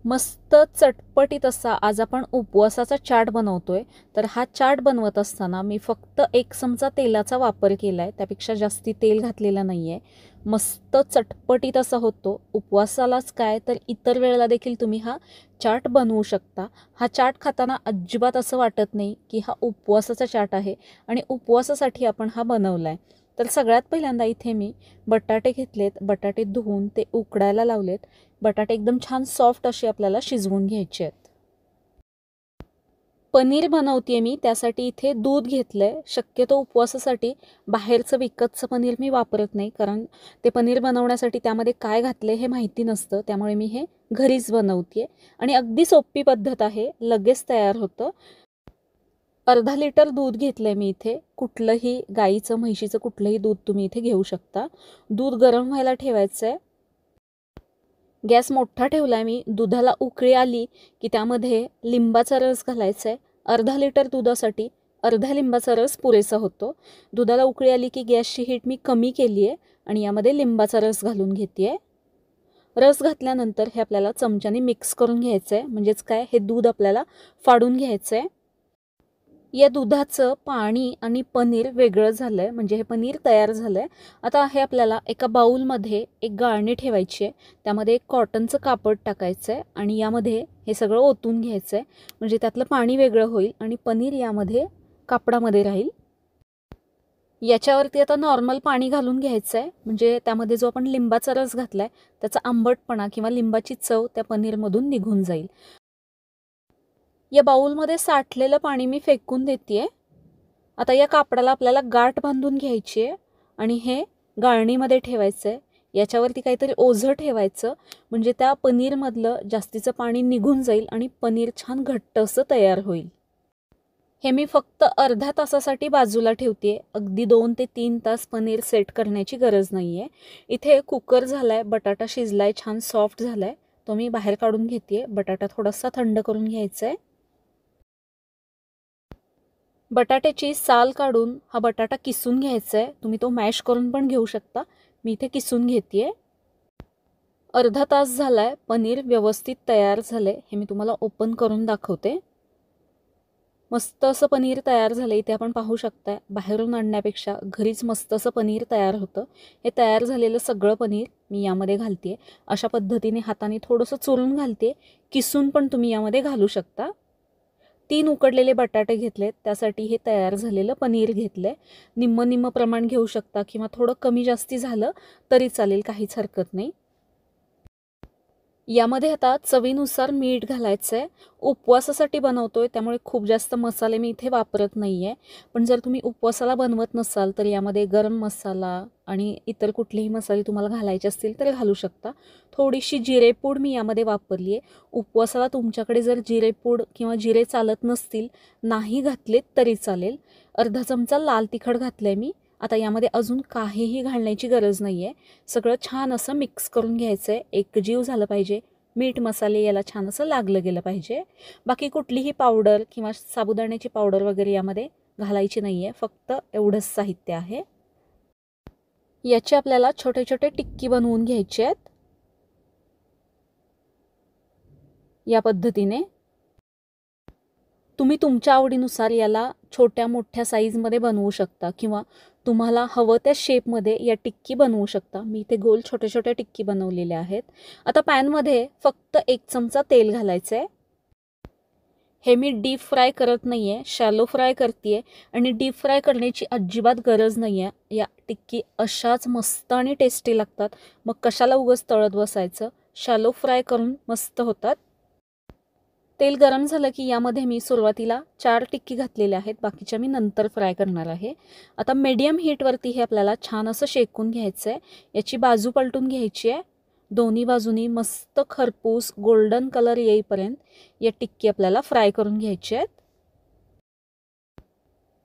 मस्त चटपटीत असा आज आपण उपवासाचा चाट बनवतोय। तर हा चाट बनवत असताना मी फक्त 1 चमचा तेलाचा वापर केलाय, त्यापेक्षा जास्ती तेल घातलेलं नाहीये। मस्त चटपटीत असा होतो। उपवासालाच काय तर इतर वेळेला देखील तुम्ही हा चाट बनवू शकता। हा चाट खाताना अजिबात असं वाटत नाही की हा उपवासाचा चाट आहे आणि उपवासासाठी आपण हा बनवलाय। तर सगळ्यात पहिल्यांदा इथे मी बटाटे घेतलेत, बटाटे धुवून ते उकडायला लावलेत। बटाटे एकदम छान सॉफ्ट असे आपल्याला शिजवून घ्यायचे आहेत। पनीर बनवतेय मी, त्यासाठी इथे दूध घेतलंय। शक्यतो उपवासासाठी बाहेरचं विकतचं पनीर मी वापरत नाही, कारण ते पनीर बनवण्यासाठी त्यामध्ये काय घातले हे माहिती नसतं, त्यामुळे मी हे घरीच बनवतेय आणि अगदी सोपी पद्धत आहे, लगेच तयार होतं। अर्धा लिटर दूध घेतलंय मी इथे। कुठलंही गाईचं म्हशीचं कुठलंही दूध तुम्ही इथे घेऊ शकता। दूध गरम व्हायला ठेवायचं आहे। गॅस मोठा ठेवलाय मी। दुधाला उकळी आली की त्यामध्ये लिंबाचा रस घालायचा आहे। अर्धा लिटर दुधासाठी अर्धा लिंबाचा रस पुरेसा होतो। दुधाला उकळी आली की गॅसची हीट मी कमी केली आहे आणि यामध्ये लिंबाचा रस घालून घेते आहे। रस घातल्यानंतर हे आपल्याला चमच्याने मिक्स करून घ्यायचं आहे, म्हणजेच काय हे दूध आपल्याला फाडून घ्यायचं आहे। या दुधाचं पाणी आणि पनीर वेगळं झालंय, म्हणजे हे पनीर तयार झालंय। आता हे आपल्याला एका बाउलमध्ये एक गाळणी ठेवायची आहे, त्यामध्ये एक कॉटनचं कापड टाकायचं आहे आणि यामध्ये हे सगळं ओतून घ्यायचं आहे, म्हणजे त्यातलं पाणी वेगळं होईल आणि पनीर यामध्ये कापडामध्ये राहील। याच्यावरती आता नॉर्मल पाणी घालून घ्यायचं आहे, म्हणजे त्यामध्ये जो आपण लिंबाचा रस घातलाय त्याचा आंबटपणा किंवा लिंबाची चव त्या पनीरमधून निघून जाईल। या बाउलमध्ये साठलेलं पाणी मी फेकून देते आहे। आता या कापडाला आपल्याला गाठ बांधून घ्यायची आहे आणि हे गाळणीमध्ये ठेवायचं आहे। याच्यावरती काहीतरी ओझं ठेवायचं, म्हणजे त्या पनीरमधलं जास्तीचं पाणी निघून जाईल आणि पनीर छान घट्ट असं तयार होईल। हे मी फक्त अर्ध्या तासासाठी बाजूला ठेवते, अगदी 2 ते 3 तास पनीर सेट करण्याची गरज नाही आहे। इथे कुकर झालाय, बटाटा शिजलाय, छान सॉफ्ट झालाय, तो मी बाहेर काढून घेते। बटाटा थोडासा थंड करून घ्यायचा आहे। बटाट्याची साल काढून हा बटाटा किसून घ्यायचा आहे, तुम्ही तो मॅश करून पण घेऊ शकता, मी इथे किसून घेते। अर्धा तास झालाय, पनीर व्यवस्थित तयार झालंय, हे मी तुम्हाला ओपन करून दाखवते। मस्त असं पनीर तयार झालं, इथे आपण पाहू शकताय। बाहेरून आणण्यापेक्षा घरीच मस्त असं पनीर तयार होतं। हे तयार झालेलं सगळं पनीर मी यामध्ये घालते। अशा पद्धतीने हाताने थोडंसं चुरून घालते, किसून पण तुम्ही यामध्ये घालू शकता। 3 उकडलेले बटाटे घेतलेत, त्यासाठी हे तयार झालेलं पनीर घेतलंय। निम्म निम्म प्रमाण घेऊ शकता किंवा थोडं कमी जास्ती झालं तरी चालेल, काहीच हरकत नाही। यामध्ये आता चवीनुसार मीठ घालायचं आहे। उपवासासाठी बनवतोय त्यामुळे खूप जास्त मसाले मी इथे वापरत नाही आहे, पण जर तुम्ही उपवासाला बनवत नसाल तर यामध्ये गरम मसाला आणि इतर कुठलेही मसाले तुम्हाला घालायचे असतील तर घालू शकता। थोडीशी जिरेपूड मी यामध्ये वापरली आहे। उपवासाला तुमच्याकडे जर जिरेपूड किंवा जिरे चालत नसतील, नाही घातलेत तरी चालेल। अर्धा चमचा लाल तिखट घातलं आहे मी। आता यामध्ये अजून काहीही घालण्याची गरज नाही आहे, सगळं छान असं मिक्स करून घ्यायचं आहे, एकजीव झालं पाहिजे। मीठ मसाले याला छान असं लागलं गेलं पाहिजे। बाकी कुठलीही पावडर किंवा साबुदाण्याची पावडर वगैरे यामध्ये घालायची नाही आहे, फक्त एवढंच साहित्य आहे। याचे आपल्याला छोटे छोटे टिक्की बनवून घ्यायचे आहेत, या पद्धतीने। तुम्ही तुमच्या आवडीनुसार याला छोट्या मोठ्या साईजमध्ये बनवू शकता किंवा तुम्हाला हवं त्या शेपमध्ये या टिक्की बनवू शकता। मी इथे गोल छोटे छोटे टिक्की बनवलेल्या आहेत। आता पॅनमध्ये फक्त 1 चमचा तेल घालायचं आहे। हे मी डीप फ्राय करत नाही आहे, शॅलो फ्राय करते आहे आणि डीप फ्राय करण्याची अजिबात गरज नाही आहे। या टिक्की अशाच मस्त आणि टेस्टी लागतात, मग कशाला उगाच तळत बसायचं, शॅलो फ्राय करून मस्त होतात। तेल गरम झालं की यामध्ये मी सुरुवातीला 4 टिक्की घातलेल्या आहेत, बाकीच्या मी नंतर फ्राय करणार आहे। आता मीडियम हीटवरती हे आपल्याला छान असं शेकून घ्यायचं आहे। याची बाजू पलटून घ्यायची आहे, दोन्ही बाजूनी मस्त खरपूस गोल्डन कलर येईपर्यंत या टिक्की आपल्याला फ्राय करून घ्यायची आहेत।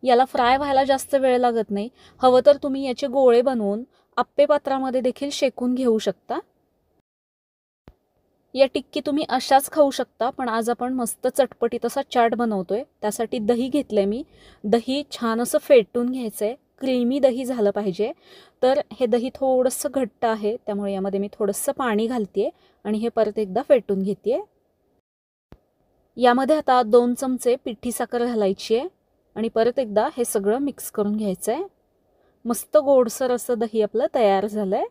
याला फ्राय व्हायला जास्त वेळ लागत नाही, हवं तर तुम्ही याचे गोळे बनवून आप्पे पात्रामध्ये देखील शेकून घेऊ शकता। या टिक्की तुम्ही अशाच खाऊ शकता, पण आज आपण मस्त चटपटीत असा चाट बनवतोय, त्यासाठी दही घेतलंय मी। दही छान असं फेटून घ्यायचंय, क्रीमी दही झालं पाहिजे। तर हे दही थोडंसं घट्ट आहे, त्यामुळे यामध्ये मी थोडंसं पाणी घालते आणि हे परत एकदा फेटून घेते। यामध्ये आता 2 चमचे पिठी साखर घालायची आहे आणि परत एकदा हे सगळं मिक्स करून घ्यायचं आहे. मस्त गोडसर असं दही आपलं तयार झालं आहे.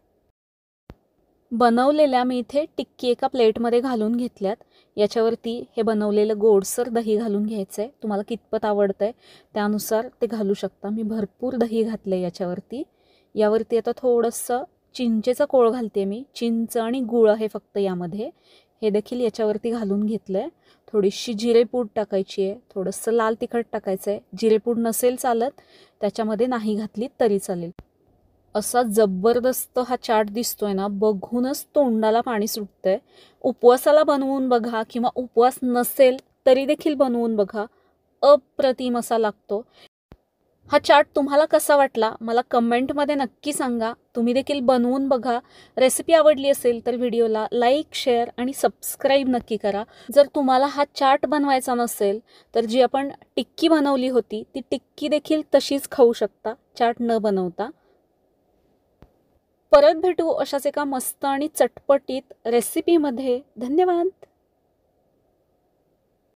बनवलेल्या मी इथे टिक्की एका प्लेटमध्ये घालून घेतल्यात. याच्यावरती हे बनवलेलं गोडसर दही घालून घ्यायचं आहे. तुम्हाला कितपत आवडतं आहे त्यानुसार ते घालू शकता. मी भरपूर दही घातलं आहे याच्यावरती. यावरती आता थोडंसं चिंचेचा कोळ घालते मी. चिंच आणि गूळ आहे फक्त यामध्ये. हे देखील याच्यावरती घालून घेतलं आहे. थोडीशी जिरेपूड टाकायची आहे. थोडंसं लाल तिखट टाकायचं आहे. जिरेपूड नसेल चालत त्याच्यामध्ये नाही घातली तरी चालेल. असा जबरदस्त हा चाट दिसतोय ना, बघूनच तोंडाला पाणी सुटतंय. उपवासाला बनवून बघा किंवा उपवास नसेल तरी देखील बनवून बघा. अप्रतिम असा लागतो. हा चाट तुम्हाला कसा वाटला मला कमेंटमध्ये नक्की सांगा. तुम्ही देखील बनवून बघा. रेसिपी आवडली असेल तर व्हिडिओला लाईक, शेअर आणि सबस्क्राईब नक्की करा. जर तुम्हाला हा चाट बनवायचा नसेल तर जी आपण टिक्की बनवली होती ती टिक्की देखील तशीच खाऊ शकता चाट न बनवता. परत भेटू अशाच एका मस्त आणि चटपटीत रेसिपीमध्ये. धन्यवाद.